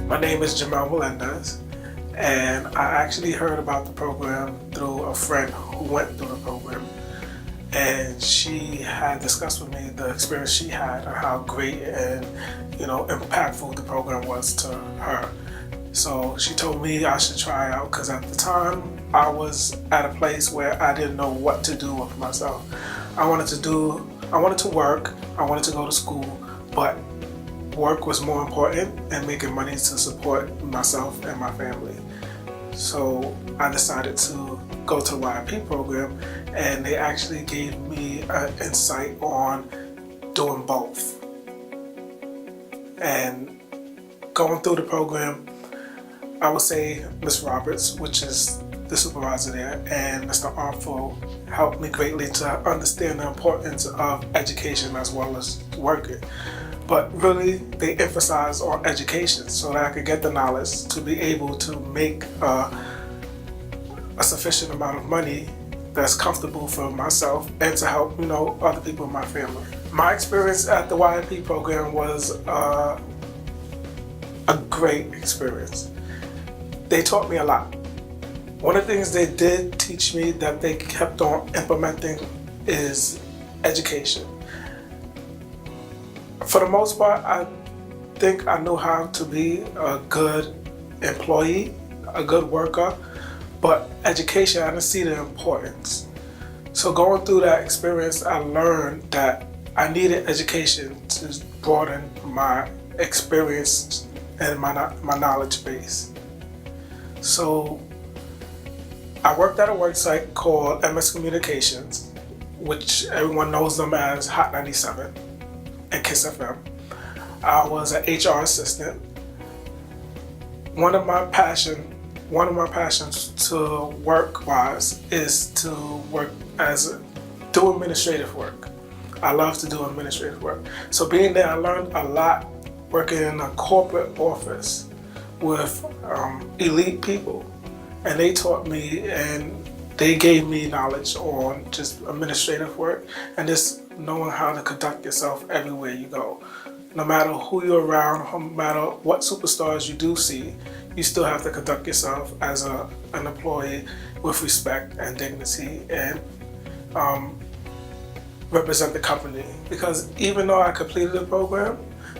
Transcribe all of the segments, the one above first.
My name is Melendez, and I actually heard about the program through a friend who went through the program. And she had discussed with me the experience she had and how great and impactful the program was to her. So she told me I should try out because at the time I was at a place where I didn't know what to do with myself. I wanted to work, I wanted to go to school, but work was more important and making money to support myself and my family. So I decided to go to the YIP program, and they actually gave me an insight on doing both. And going through the program, I would say Ms. Roberts, which is the supervisor there, and Mr. Armful helped me greatly to understand the importance of education as well as working. But really, they emphasize on education so that I could get the knowledge to be able to make a sufficient amount of money that's comfortable for myself and to help other people in my family. My experience at the YIP program was a great experience. They taught me a lot. One of the things they did teach me that they kept on implementing is education. For the most part, I think I knew how to be a good employee, a good worker, but education, I didn't see the importance. So going through that experience, I learned that I needed education to broaden my experience and my knowledge base. So I worked at a work site called MS Communications, which everyone knows them as Hot 97 and Kiss FM. I was an HR assistant. One of my passions to work-wise is to work do administrative work. I love to do administrative work. So being there, I learned a lot working in a corporate office with elite people. And they taught me and they gave me knowledge on just administrative work and just knowing how to conduct yourself everywhere you go. No matter who you're around, no matter what superstars you do see, you still have to conduct yourself as an employee with respect and dignity and represent the company. Because even though I completed the program,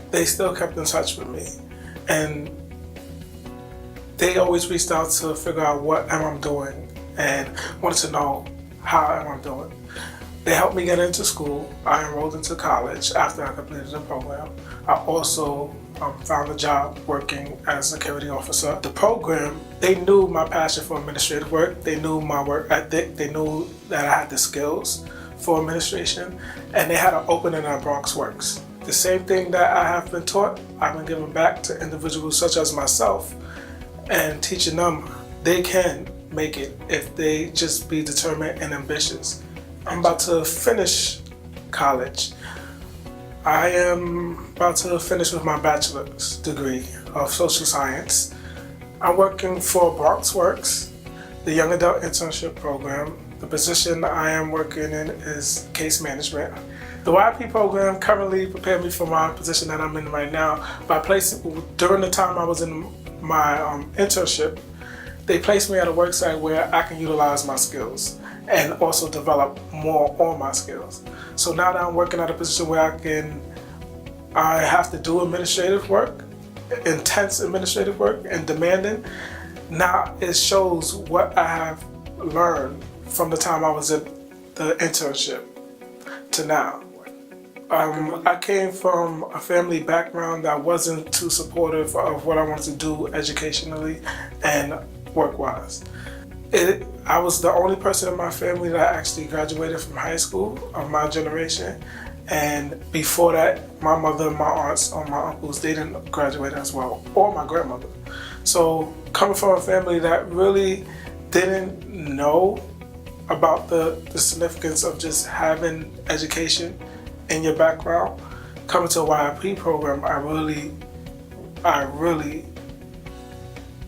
they still kept in touch with me. And they always reached out to figure out what am I doing and wanted to know how am I doing. They helped me get into school. I enrolled into college after I completed the program. I also found a job working as a security officer. The program, they knew my passion for administrative work. They knew my work ethic. They knew that I had the skills for administration. And they had an opening at Bronx Works. The same thing that I have been taught, I've been giving back to individuals such as myself and teaching them they can make it if they just be determined and ambitious. I'm about to finish college. I am about to finish with my bachelor's degree of social science. I'm working for Bronx Works, the young adult internship program. The position I am working in is case management. The YIP program currently prepared me for my position that I'm in right now by placing, during the time I was in my internship, they placed me at a work site where I can utilize my skills and also develop more on my skills. So now that I'm working at a position where I have to do administrative work, intense administrative work and demanding, now it shows what I have learned from the time I was at the internship to now. I came from a family background that wasn't too supportive of what I wanted to do educationally and work-wise. I was the only person in my family that actually graduated from high school of my generation. And before that, my mother, my aunts, or my uncles, they didn't graduate as well, or my grandmother. So coming from a family that really didn't know about the significance of just having education in your background, coming to a YIP program, I really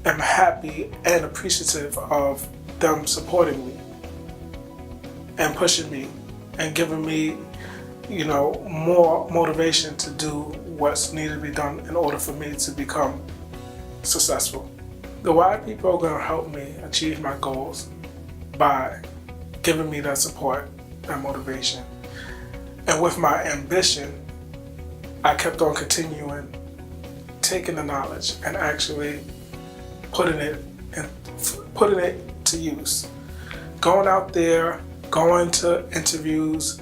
am happy and appreciative of them supporting me and pushing me and giving me, more motivation to do what's needed to be done in order for me to become successful. The YP program helped me achieve my goals by giving me that support, that motivation. And with my ambition, I kept on continuing, taking the knowledge and actually putting it to use. Going out there, going to interviews,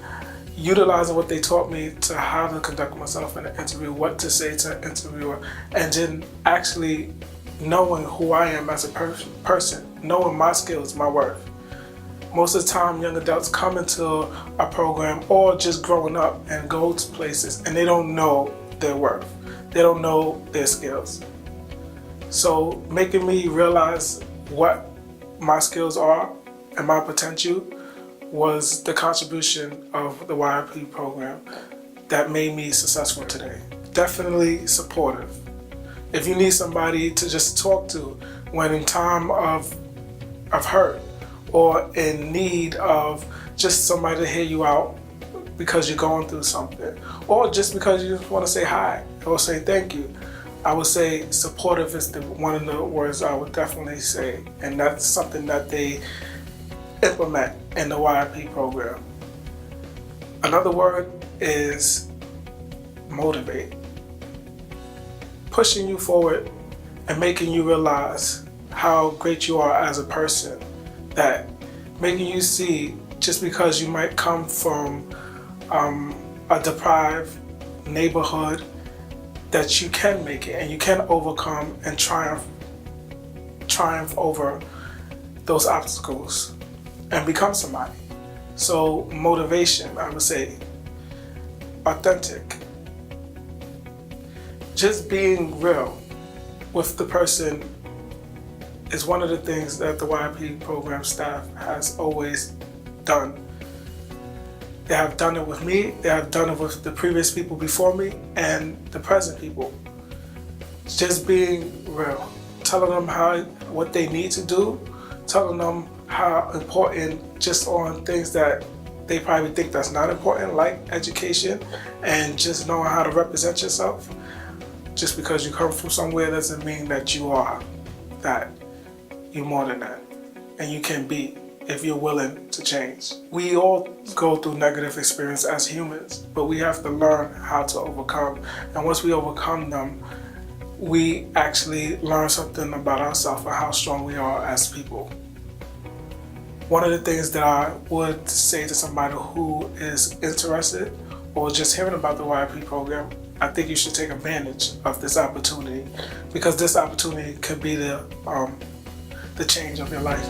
utilizing what they taught me to how to conduct myself in an interview, what to say to an interviewer, and then actually knowing who I am as a person, knowing my skills, my worth. Most of the time, young adults come into a program or just growing up and go to places and they don't know their worth. They don't know their skills. So making me realize what my skills are and my potential was the contribution of the YP program that made me successful today. Definitely supportive. If you need somebody to just talk to when in time of hurt or in need of just somebody to hear you out because you're going through something, or just because you just want to say hi or say thank you, I would say supportive is one of the words I would definitely say, and that's something that they implement in the YP program. Another word is motivate. Pushing you forward and making you realize how great you are as a person, that making you see just because you might come from a deprived neighborhood that you can make it and you can overcome and triumph over those obstacles and become somebody. So motivation, I would say, authentic. Just being real with the person is one of the things that the YP program staff has always done. They have done it with me, they have done it with the previous people before me, and the present people. Just being real, telling them what they need to do, telling them how important, just on things that they probably think that's not important, like education and just knowing how to represent yourself. Just because you come from somewhere doesn't mean that you are that. You're more than that, and you can be if you're willing to change. We all go through negative experience as humans, but we have to learn how to overcome. And once we overcome them, we actually learn something about ourselves and how strong we are as people. One of the things that I would say to somebody who is interested or just hearing about the YP program, I think you should take advantage of this opportunity, because this opportunity could be the change of your life.